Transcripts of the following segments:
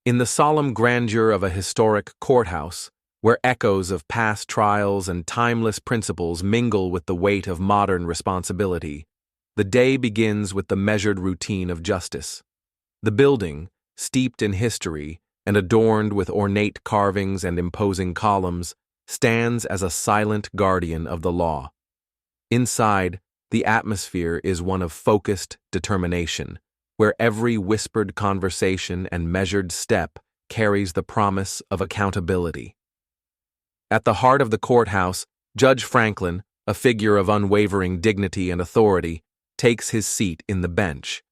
In the solemn grandeur of a historic courthouse, where echoes of past trials and timeless principles mingle with the weight of modern responsibility, the day begins with the measured routine of justice. The building, steeped in history and adorned with ornate carvings and imposing columns, stands as a silent guardian of the law. Inside, the atmosphere is one of focused determination, where every whispered conversation and measured step carries the promise of accountability. At the heart of the courthouse, Judge Franklin, a figure of unwavering dignity and authority, takes his seat in the bench.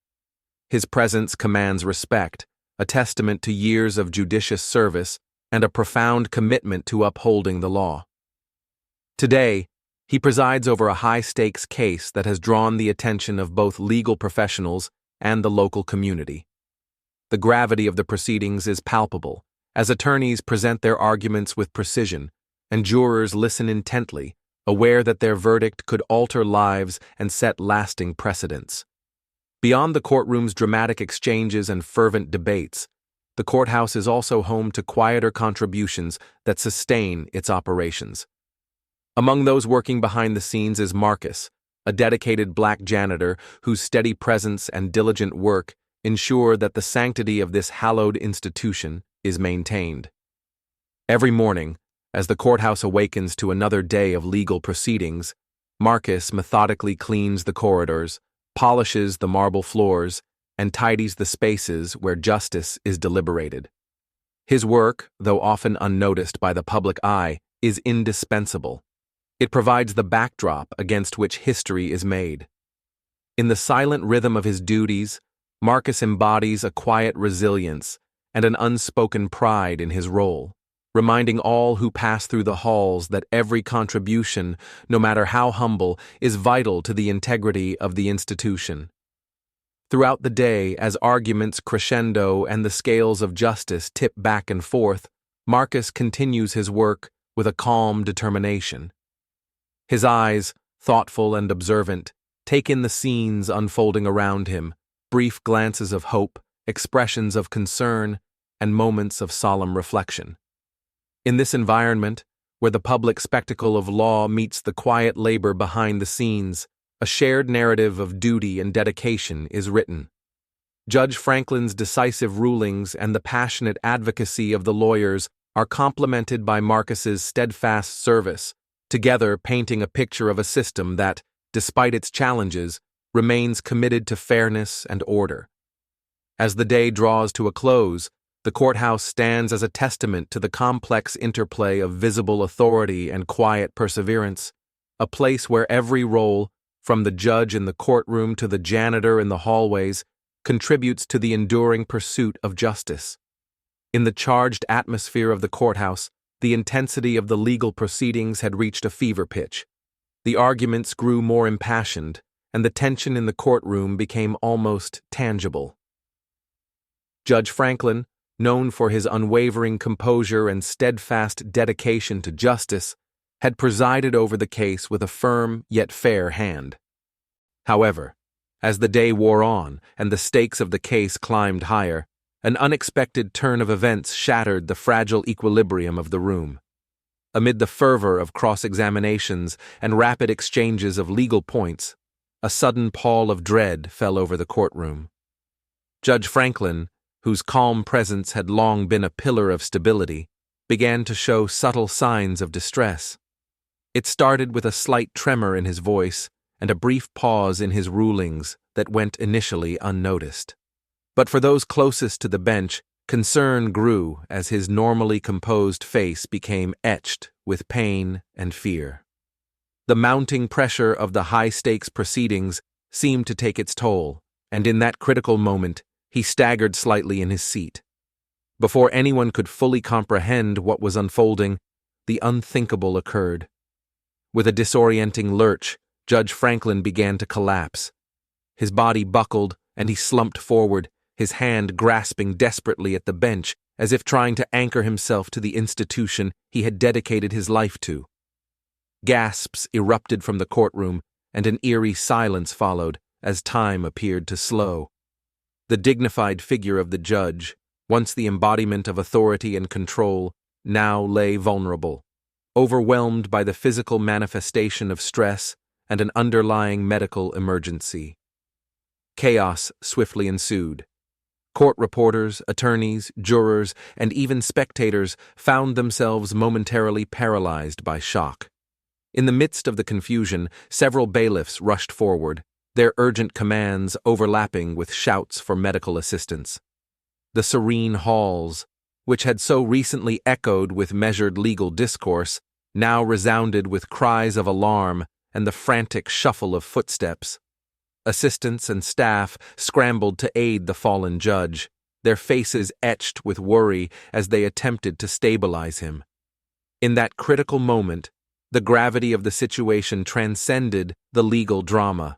His presence commands respect, a testament to years of judicious service and a profound commitment to upholding the law. Today, he presides over a high-stakes case that has drawn the attention of both legal professionals and the local community. The gravity of the proceedings is palpable, as attorneys present their arguments with precision, and jurors listen intently, aware that their verdict could alter lives and set lasting precedents. Beyond the courtroom's dramatic exchanges and fervent debates, the courthouse is also home to quieter contributions that sustain its operations. Among those working behind the scenes is Marcus, a dedicated black janitor whose steady presence and diligent work ensure that the sanctity of this hallowed institution is maintained. Every morning, as the courthouse awakens to another day of legal proceedings, Marcus methodically cleans the corridors, polishes the marble floors, and tidies the spaces where justice is deliberated. His work, though often unnoticed by the public eye, is indispensable. It provides the backdrop against which history is made. In the silent rhythm of his duties, Marcus embodies a quiet resilience and an unspoken pride in his role, reminding all who pass through the halls that every contribution, no matter how humble, is vital to the integrity of the institution. Throughout the day, as arguments crescendo and the scales of justice tip back and forth, Marcus continues his work with a calm determination. His eyes, thoughtful and observant, take in the scenes unfolding around him, brief glances of hope, expressions of concern, and moments of solemn reflection. In this environment, where the public spectacle of law meets the quiet labor behind the scenes, a shared narrative of duty and dedication is written. Judge Franklin's decisive rulings and the passionate advocacy of the lawyers are complemented by Marcus's steadfast service, together painting a picture of a system that, despite its challenges, remains committed to fairness and order. As the day draws to a close, the courthouse stands as a testament to the complex interplay of visible authority and quiet perseverance, a place where every role, from the judge in the courtroom to the janitor in the hallways, contributes to the enduring pursuit of justice. In the charged atmosphere of the courthouse, the intensity of the legal proceedings had reached a fever pitch. The arguments grew more impassioned, and the tension in the courtroom became almost tangible. Judge Franklin, known for his unwavering composure and steadfast dedication to justice, had presided over the case with a firm yet fair hand. However, as the day wore on and the stakes of the case climbed higher, an unexpected turn of events shattered the fragile equilibrium of the room. Amid the fervor of cross-examinations and rapid exchanges of legal points, a sudden pall of dread fell over the courtroom. Judge Franklin, whose calm presence had long been a pillar of stability, began to show subtle signs of distress. It started with a slight tremor in his voice and a brief pause in his rulings that went initially unnoticed. But for those closest to the bench, concern grew as his normally composed face became etched with pain and fear. The mounting pressure of the high-stakes proceedings seemed to take its toll, and in that critical moment, he staggered slightly in his seat. Before anyone could fully comprehend what was unfolding, the unthinkable occurred. With a disorienting lurch, Judge Franklin began to collapse. His body buckled, and he slumped forward, his hand grasping desperately at the bench, as if trying to anchor himself to the institution he had dedicated his life to. Gasps erupted from the courtroom, and an eerie silence followed as time appeared to slow. The dignified figure of the judge, once the embodiment of authority and control, now lay vulnerable, overwhelmed by the physical manifestation of stress and an underlying medical emergency. Chaos swiftly ensued. Court reporters, attorneys, jurors, and even spectators found themselves momentarily paralyzed by shock. In the midst of the confusion, several bailiffs rushed forward, their urgent commands overlapping with shouts for medical assistance. The serene halls, which had so recently echoed with measured legal discourse, now resounded with cries of alarm and the frantic shuffle of footsteps. Assistants and staff scrambled to aid the fallen judge, their faces etched with worry as they attempted to stabilize him. In that critical moment, the gravity of the situation transcended the legal drama.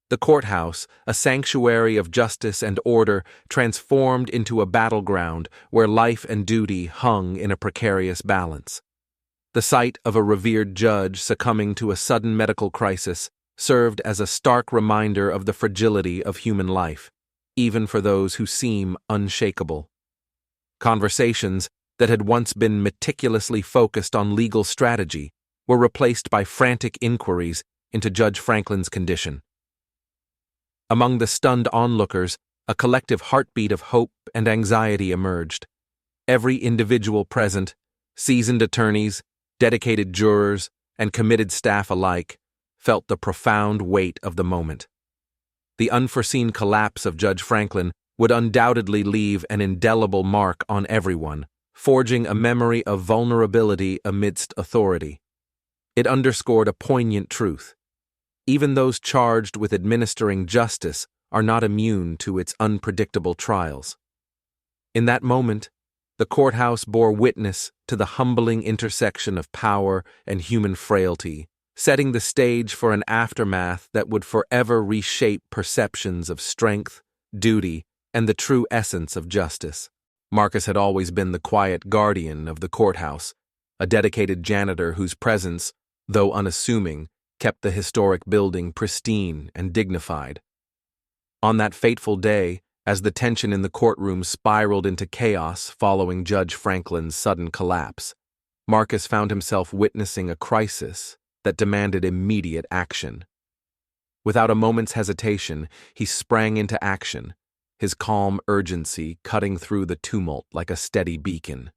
The courthouse, a sanctuary of justice and order, transformed into a battleground where life and duty hung in a precarious balance. The sight of a revered judge succumbing to a sudden medical crisis served as a stark reminder of the fragility of human life, even for those who seem unshakable. Conversations that had once been meticulously focused on legal strategy were replaced by frantic inquiries into Judge Franklin's condition. Among the stunned onlookers, a collective heartbeat of hope and anxiety emerged. Every individual present, seasoned attorneys, dedicated jurors, and committed staff alike, felt the profound weight of the moment. The unforeseen collapse of Judge Franklin would undoubtedly leave an indelible mark on everyone, forging a memory of vulnerability amidst authority. It underscored a poignant truth. Even those charged with administering justice are not immune to its unpredictable trials. In that moment, the courthouse bore witness to the humbling intersection of power and human frailty, setting the stage for an aftermath that would forever reshape perceptions of strength, duty, and the true essence of justice. Marcus had always been the quiet guardian of the courthouse, a dedicated janitor whose presence, though unassuming, kept the historic building pristine and dignified. On that fateful day, as the tension in the courtroom spiraled into chaos following Judge Franklin's sudden collapse, Marcus found himself witnessing a crisis that demanded immediate action. Without a moment's hesitation, he sprang into action, his calm urgency cutting through the tumult like a steady beacon.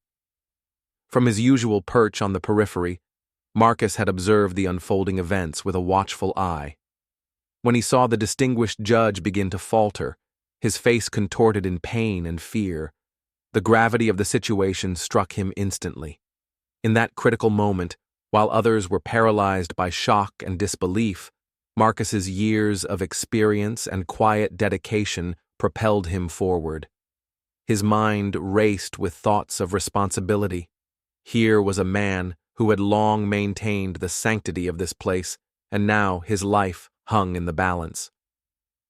From his usual perch on the periphery, Marcus had observed the unfolding events with a watchful eye. When he saw the distinguished judge begin to falter, his face contorted in pain and fear, the gravity of the situation struck him instantly. In that critical moment, while others were paralyzed by shock and disbelief, Marcus's years of experience and quiet dedication propelled him forward. His mind raced with thoughts of responsibility. Here was a man who had long maintained the sanctity of this place, and now his life hung in the balance.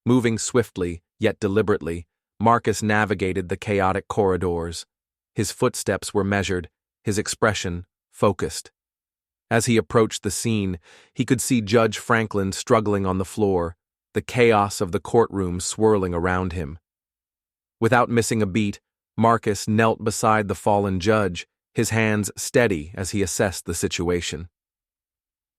Moving swiftly, yet deliberately, Marcus navigated the chaotic corridors. His footsteps were measured, his expression focused. As he approached the scene, he could see Judge Franklin struggling on the floor, the chaos of the courtroom swirling around him. Without missing a beat, Marcus knelt beside the fallen judge, his hands steady as he assessed the situation.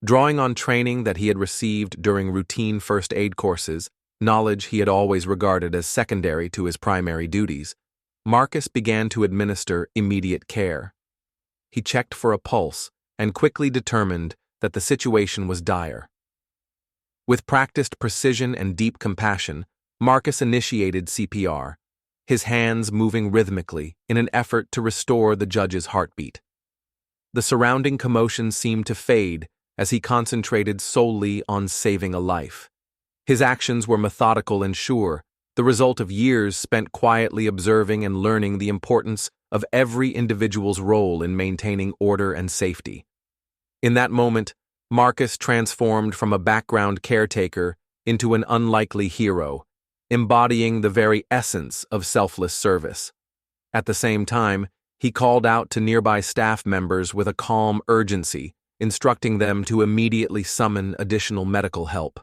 Drawing on training that he had received during routine first aid courses, knowledge he had always regarded as secondary to his primary duties, Marcus began to administer immediate care. He checked for a pulse and quickly determined that the situation was dire. With practiced precision and deep compassion, Marcus initiated CPR, his hands moving rhythmically in an effort to restore the judge's heartbeat. The surrounding commotion seemed to fade as he concentrated solely on saving a life. His actions were methodical and sure, the result of years spent quietly observing and learning the importance of every individual's role in maintaining order and safety. In that moment, Marcus transformed from a background caretaker into an unlikely hero, embodying the very essence of selfless service. At the same time, he called out to nearby staff members with a calm urgency, instructing them to immediately summon additional medical help.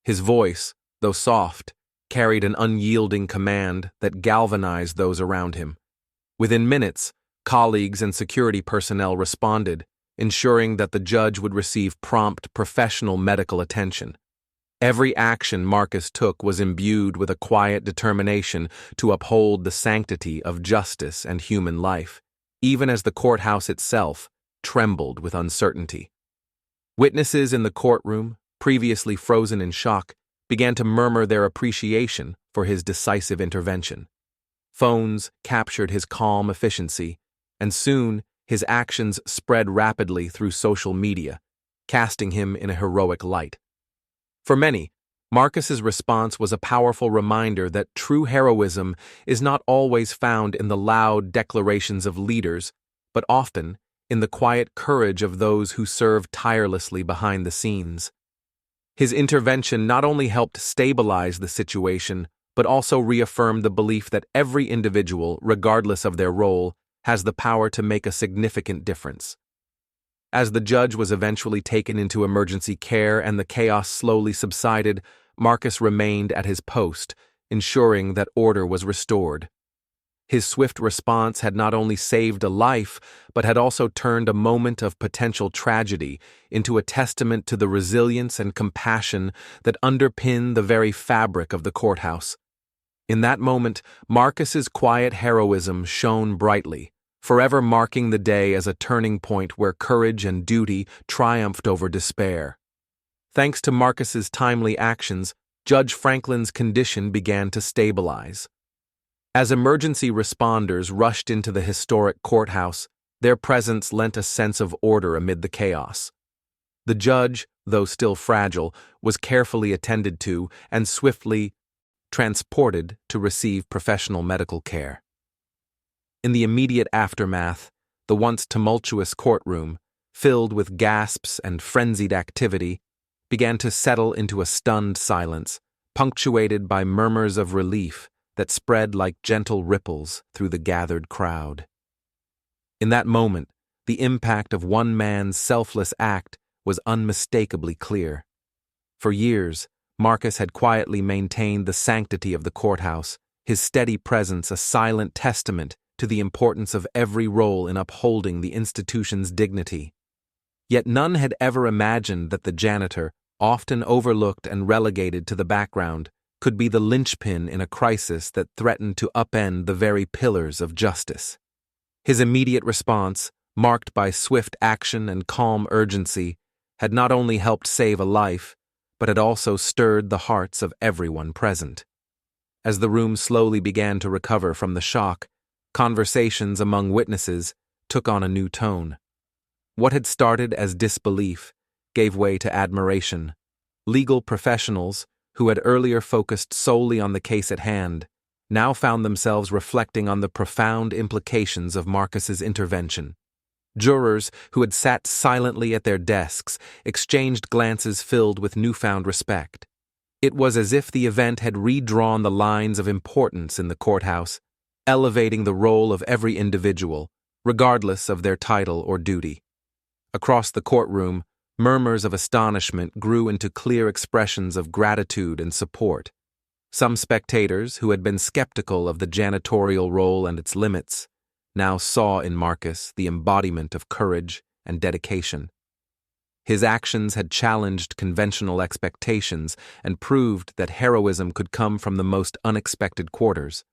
His voice, though soft, carried an unyielding command that galvanized those around him. Within minutes, colleagues and security personnel responded, ensuring that the judge would receive prompt professional medical attention. Every action Marcus took was imbued with a quiet determination to uphold the sanctity of justice and human life, even as the courthouse itself trembled with uncertainty. Witnesses in the courtroom, previously frozen in shock, began to murmur their appreciation for his decisive intervention. Phones captured his calm efficiency, and soon his actions spread rapidly through social media, casting him in a heroic light. For many, Marcus's response was a powerful reminder that true heroism is not always found in the loud declarations of leaders, but often in the quiet courage of those who serve tirelessly behind the scenes. His intervention not only helped stabilize the situation, but also reaffirmed the belief that every individual, regardless of their role, has the power to make a significant difference. As the judge was eventually taken into emergency care and the chaos slowly subsided, Marcus remained at his post, ensuring that order was restored. His swift response had not only saved a life, but had also turned a moment of potential tragedy into a testament to the resilience and compassion that underpin the very fabric of the courthouse. In that moment, Marcus's quiet heroism shone brightly, forever marking the day as a turning point where courage and duty triumphed over despair. Thanks to Marcus's timely actions, Judge Franklin's condition began to stabilize. As emergency responders rushed into the historic courthouse, their presence lent a sense of order amid the chaos. The judge, though still fragile, was carefully attended to and swiftly transported to receive professional medical care. In the immediate aftermath, the once tumultuous courtroom, filled with gasps and frenzied activity, began to settle into a stunned silence, punctuated by murmurs of relief that spread like gentle ripples through the gathered crowd. In that moment, the impact of one man's selfless act was unmistakably clear. For years, Marcus had quietly maintained the sanctity of the courthouse, his steady presence a silent testament to the importance of every role in upholding the institution's dignity. Yet none had ever imagined that the janitor, often overlooked and relegated to the background, could be the linchpin in a crisis that threatened to upend the very pillars of justice. His immediate response, marked by swift action and calm urgency, had not only helped save a life, but had also stirred the hearts of everyone present. As the room slowly began to recover from the shock, conversations among witnesses took on a new tone. What had started as disbelief gave way to admiration. Legal professionals, who had earlier focused solely on the case at hand, now found themselves reflecting on the profound implications of Marcus's intervention. Jurors, who had sat silently at their desks, exchanged glances filled with newfound respect. It was as if the event had redrawn the lines of importance in the courthouse, elevating the role of every individual, regardless of their title or duty. Across the courtroom, murmurs of astonishment grew into clear expressions of gratitude and support. Some spectators, who had been skeptical of the janitorial role and its limits, now saw in Marcus the embodiment of courage and dedication. His actions had challenged conventional expectations and proved that heroism could come from the most unexpected quarters.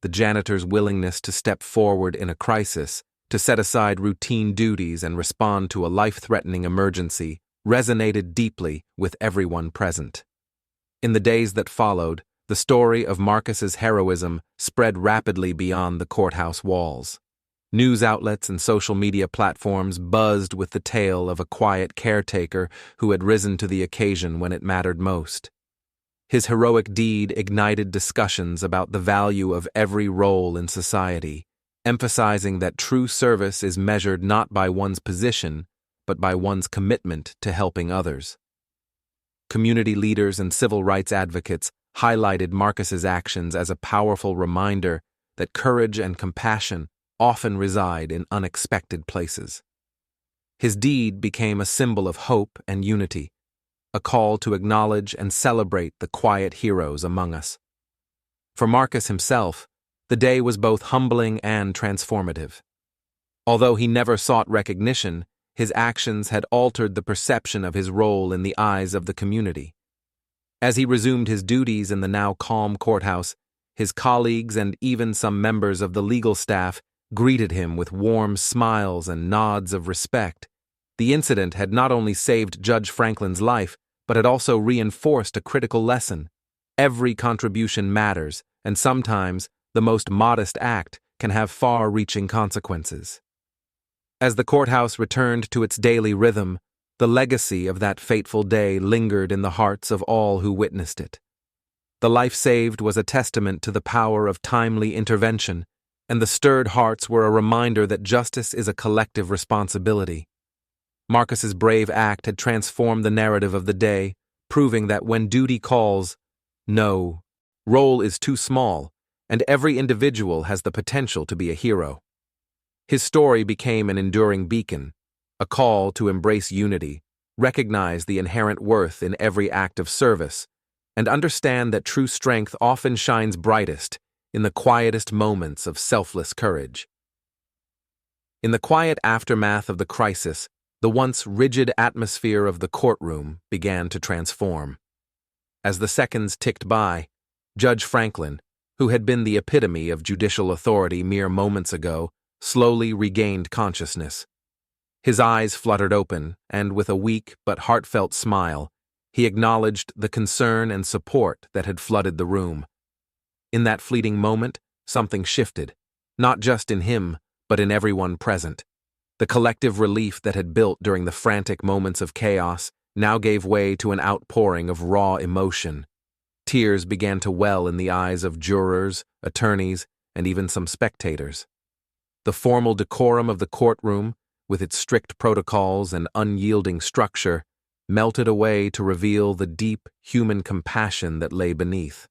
The janitor's willingness to step forward in a crisis, to set aside routine duties and respond to a life-threatening emergency, resonated deeply with everyone present. In the days that followed, the story of Marcus's heroism spread rapidly beyond the courthouse walls. News outlets and social media platforms buzzed with the tale of a quiet caretaker who had risen to the occasion when it mattered most. His heroic deed ignited discussions about the value of every role in society, emphasizing that true service is measured not by one's position, but by one's commitment to helping others. Community leaders and civil rights advocates highlighted Marcus's actions as a powerful reminder that courage and compassion often reside in unexpected places. His deed became a symbol of hope and unity, a call to acknowledge and celebrate the quiet heroes among us. For Marcus himself, The day was both humbling and transformative. Although he never sought recognition, his actions had altered the perception of his role in the eyes of the community. As he resumed his duties in the now calm courthouse, his colleagues and even some members of the legal staff greeted him with warm smiles and nods of respect. The incident had not only saved Judge Franklin's life, but had also reinforced a critical lesson. Every contribution matters, and sometimes the most modest act can have far-reaching consequences. As the courthouse returned to its daily rhythm, the legacy of that fateful day lingered in the hearts of all who witnessed it. The life saved was a testament to the power of timely intervention, and the stirred hearts were a reminder that justice is a collective responsibility. Marcus's brave act had transformed the narrative of the day, proving that when duty calls, no role is too small, and every individual has the potential to be a hero. His story became an enduring beacon, a call to embrace unity, recognize the inherent worth in every act of service, and understand that true strength often shines brightest in the quietest moments of selfless courage. In the quiet aftermath of the crisis, the once rigid atmosphere of the courtroom began to transform. As the seconds ticked by, Judge Franklin, who had been the epitome of judicial authority mere moments ago, slowly regained consciousness. His eyes fluttered open, and with a weak but heartfelt smile, he acknowledged the concern and support that had flooded the room. In that fleeting moment, something shifted, not just in him, but in everyone present. The collective relief that had built during the frantic moments of chaos now gave way to an outpouring of raw emotion. Tears began to well in the eyes of jurors, attorneys, and even some spectators. The formal decorum of the courtroom, with its strict protocols and unyielding structure, melted away to reveal the deep human compassion that lay beneath.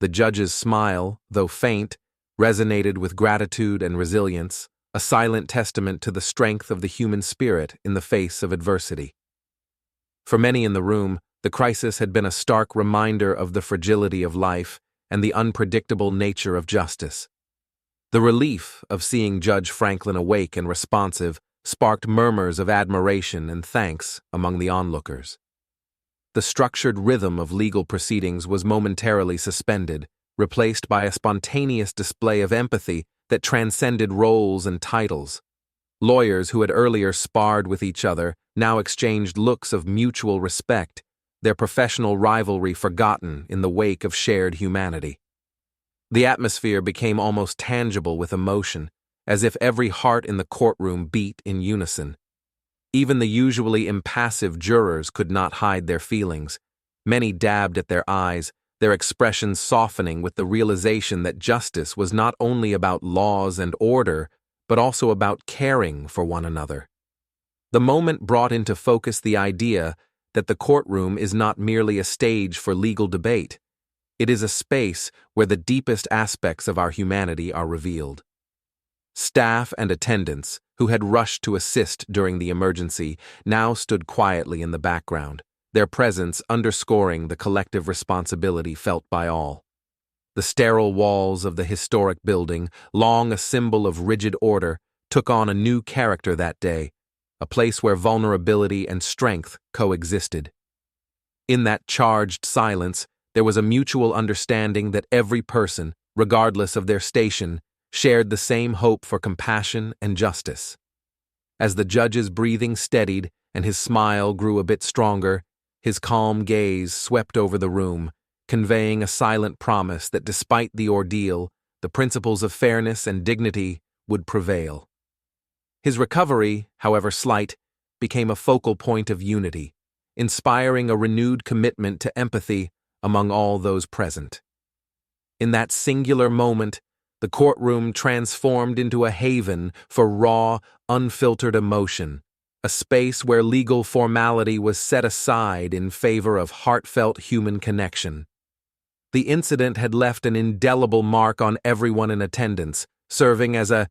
The judge's smile, though faint, resonated with gratitude and resilience, a silent testament to the strength of the human spirit in the face of adversity. For many in the room, the crisis had been a stark reminder of the fragility of life and the unpredictable nature of justice. The relief of seeing Judge Franklin awake and responsive sparked murmurs of admiration and thanks among the onlookers. The structured rhythm of legal proceedings was momentarily suspended, replaced by a spontaneous display of empathy that transcended roles and titles. Lawyers who had earlier sparred with each other now exchanged looks of mutual respect, their professional rivalry forgotten in the wake of shared humanity. The atmosphere became almost tangible with emotion, as if every heart in the courtroom beat in unison. Even the usually impassive jurors could not hide their feelings. Many dabbed at their eyes, their expressions softening with the realization that justice was not only about laws and order, but also about caring for one another. The moment brought into focus the idea that the courtroom is not merely a stage for legal debate. It is a space where the deepest aspects of our humanity are revealed. Staff and attendants, who had rushed to assist during the emergency, now stood quietly in the background, their presence underscoring the collective responsibility felt by all. The sterile walls of the historic building, long a symbol of rigid order, took on a new character that day, a place where vulnerability and strength coexisted. In that charged silence, there was a mutual understanding that every person, regardless of their station, shared the same hope for compassion and justice. As the judge's breathing steadied and his smile grew a bit stronger, his calm gaze swept over the room, conveying a silent promise that despite the ordeal, the principles of fairness and dignity would prevail. His recovery, however slight, became a focal point of unity, inspiring a renewed commitment to empathy among all those present. In that singular moment, the courtroom transformed into a haven for raw, unfiltered emotion, a space where legal formality was set aside in favor of heartfelt human connection. The incident had left an indelible mark on everyone in attendance, serving as a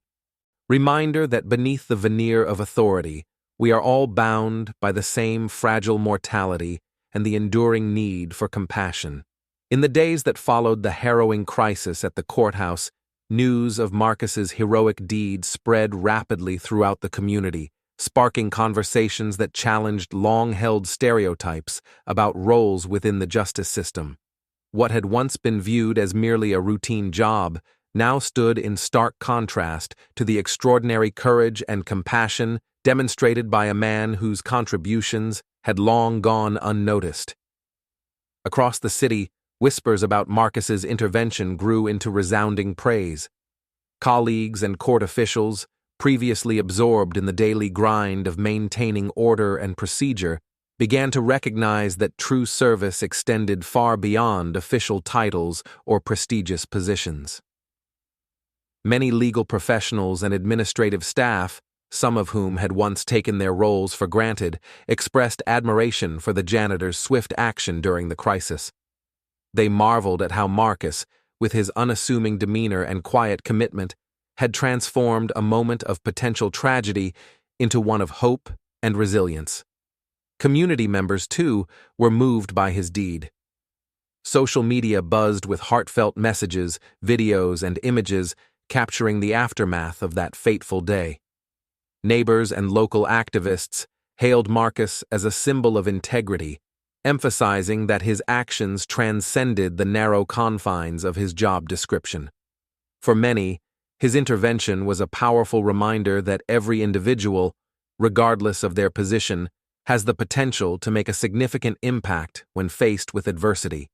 reminder that beneath the veneer of authority, we are all bound by the same fragile mortality and the enduring need for compassion. In the days that followed the harrowing crisis at the courthouse, News of Marcus's heroic deeds spread rapidly throughout the community, sparking conversations that challenged long-held stereotypes about roles within the justice system. What had once been viewed as merely a routine job now stood in stark contrast to the extraordinary courage and compassion demonstrated by a man whose contributions had long gone unnoticed. Across the city, whispers about Marcus's intervention grew into resounding praise. Colleagues and court officials, previously absorbed in the daily grind of maintaining order and procedure, began to recognize that true service extended far beyond official titles or prestigious positions. Many legal professionals and administrative staff, some of whom had once taken their roles for granted, expressed admiration for the janitor's swift action during the crisis. They marveled at how Marcus, with his unassuming demeanor and quiet commitment, had transformed a moment of potential tragedy into one of hope and resilience. Community members, too, were moved by his deed. Social media buzzed with heartfelt messages, videos, and images capturing the aftermath of that fateful day. Neighbors and local activists hailed Marcus as a symbol of integrity, emphasizing that his actions transcended the narrow confines of his job description. For many, his intervention was a powerful reminder that every individual, regardless of their position, has the potential to make a significant impact when faced with adversity.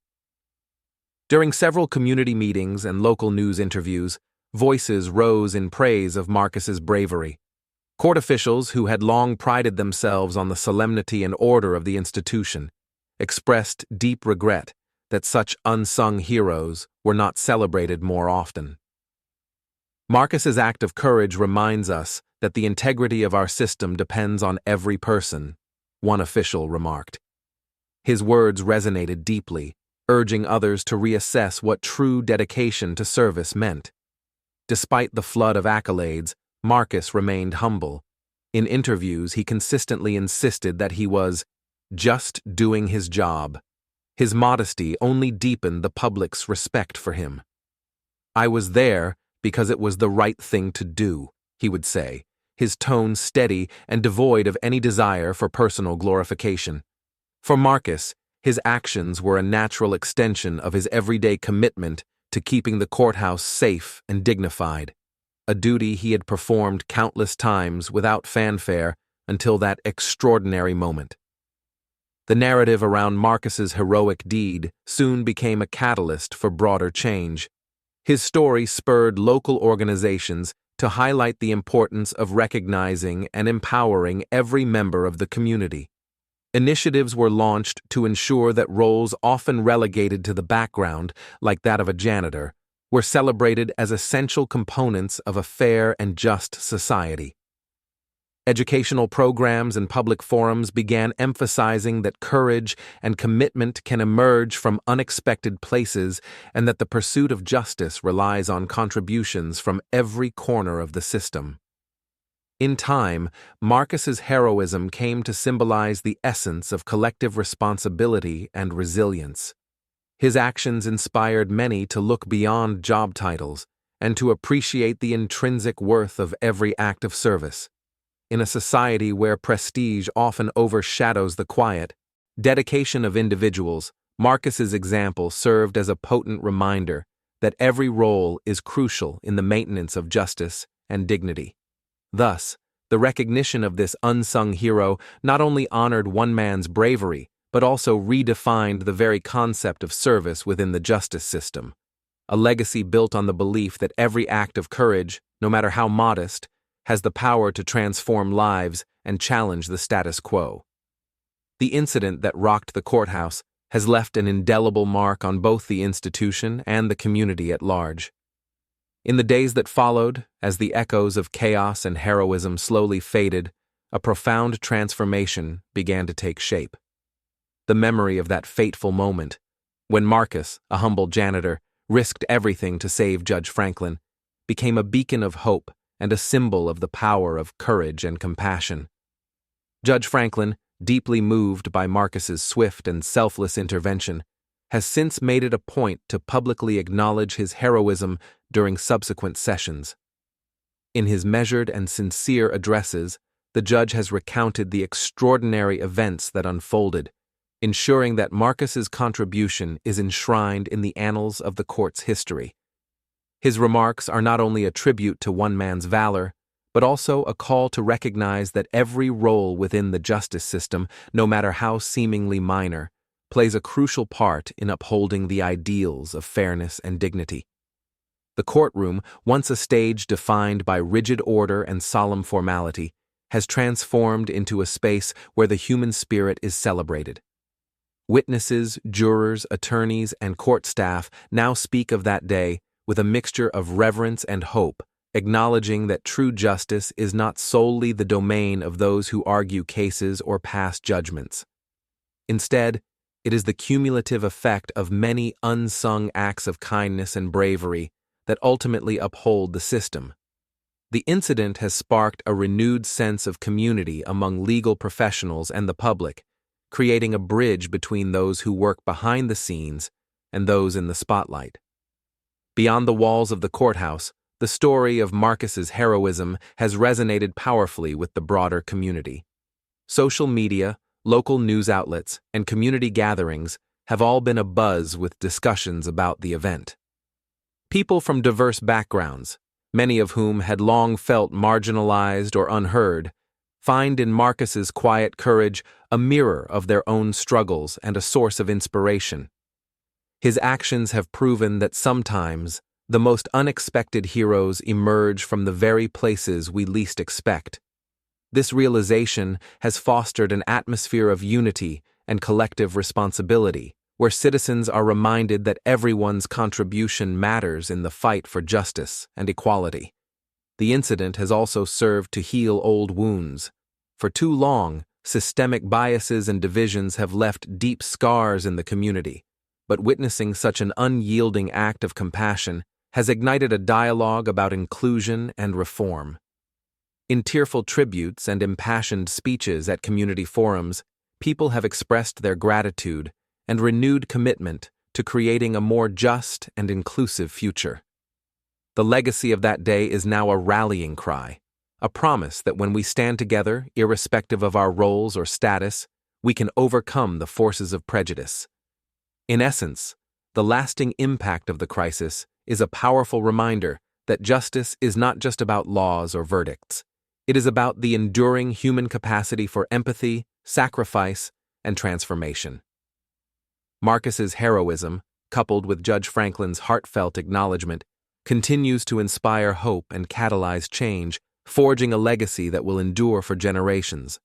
During several community meetings and local news interviews, voices rose in praise of Marcus's bravery. Court officials who had long prided themselves on the solemnity and order of the institution expressed deep regret that such unsung heroes were not celebrated more often. Marcus's act of courage reminds us that the integrity of our system depends on every person, one official remarked. His words resonated deeply, urging others to reassess what true dedication to service meant. Despite the flood of accolades, Marcus remained humble. In interviews, he consistently insisted that he was just doing his job. His modesty only deepened the public's respect for him. "I was there because it was the right thing to do," he would say, his tone steady and devoid of any desire for personal glorification. For Marcus, his actions were a natural extension of his everyday commitment to keeping the courthouse safe and dignified, a duty he had performed countless times without fanfare until that extraordinary moment. The narrative around Marcus's heroic deed soon became a catalyst for broader change. His story spurred local organizations to highlight the importance of recognizing and empowering every member of the community. Initiatives were launched to ensure that roles often relegated to the background, like that of a janitor, were celebrated as essential components of a fair and just society. Educational programs and public forums began emphasizing that courage and commitment can emerge from unexpected places and that the pursuit of justice relies on contributions from every corner of the system. In time, Marcus's heroism came to symbolize the essence of collective responsibility and resilience. His actions inspired many to look beyond job titles and to appreciate the intrinsic worth of every act of service. In a society where prestige often overshadows the quiet dedication of individuals, Marcus's example served as a potent reminder that every role is crucial in the maintenance of justice and dignity. Thus, the recognition of this unsung hero not only honored one man's bravery, but also redefined the very concept of service within the justice system, a legacy built on the belief that every act of courage, no matter how modest, has the power to transform lives and challenge the status quo. The incident that rocked the courthouse has left an indelible mark on both the institution and the community at large. In the days that followed, as the echoes of chaos and heroism slowly faded, a profound transformation began to take shape. The memory of that fateful moment, when Marcus, a humble janitor, risked everything to save Judge Franklin, became a beacon of hope and a symbol of the power of courage and compassion. Judge Franklin, deeply moved by Marcus's swift and selfless intervention, has since made it a point to publicly acknowledge his heroism during subsequent sessions. In his measured and sincere addresses, the judge has recounted the extraordinary events that unfolded, ensuring that Marcus's contribution is enshrined in the annals of the court's history. His remarks are not only a tribute to one man's valor, but also a call to recognize that every role within the justice system, no matter how seemingly minor, plays a crucial part in upholding the ideals of fairness and dignity. The courtroom, once a stage defined by rigid order and solemn formality, has transformed into a space where the human spirit is celebrated. Witnesses, jurors, attorneys, and court staff now speak of that day with a mixture of reverence and hope, acknowledging that true justice is not solely the domain of those who argue cases or pass judgments. Instead, it is the cumulative effect of many unsung acts of kindness and bravery that ultimately uphold the system. The incident has sparked a renewed sense of community among legal professionals and the public, creating a bridge between those who work behind the scenes and those in the spotlight. Beyond the walls of the courthouse, the story of Marcus's heroism has resonated powerfully with the broader community. Social media, local news outlets, and community gatherings have all been abuzz with discussions about the event. People from diverse backgrounds, many of whom had long felt marginalized or unheard, find in Marcus's quiet courage a mirror of their own struggles and a source of inspiration. His actions have proven that sometimes the most unexpected heroes emerge from the very places we least expect. This realization has fostered an atmosphere of unity and collective responsibility, where citizens are reminded that everyone's contribution matters in the fight for justice and equality. The incident has also served to heal old wounds. For too long, systemic biases and divisions have left deep scars in the community, but witnessing such an unyielding act of compassion has ignited a dialogue about inclusion and reform. In tearful tributes and impassioned speeches at community forums, people have expressed their gratitude and renewed commitment to creating a more just and inclusive future. The legacy of that day is now a rallying cry, a promise that when we stand together, irrespective of our roles or status, we can overcome the forces of prejudice. In essence, the lasting impact of the crisis is a powerful reminder that justice is not just about laws or verdicts. It is about the enduring human capacity for empathy, sacrifice, and transformation. Marcus's heroism, coupled with Judge Franklin's heartfelt acknowledgement, continues to inspire hope and catalyze change, forging a legacy that will endure for generations.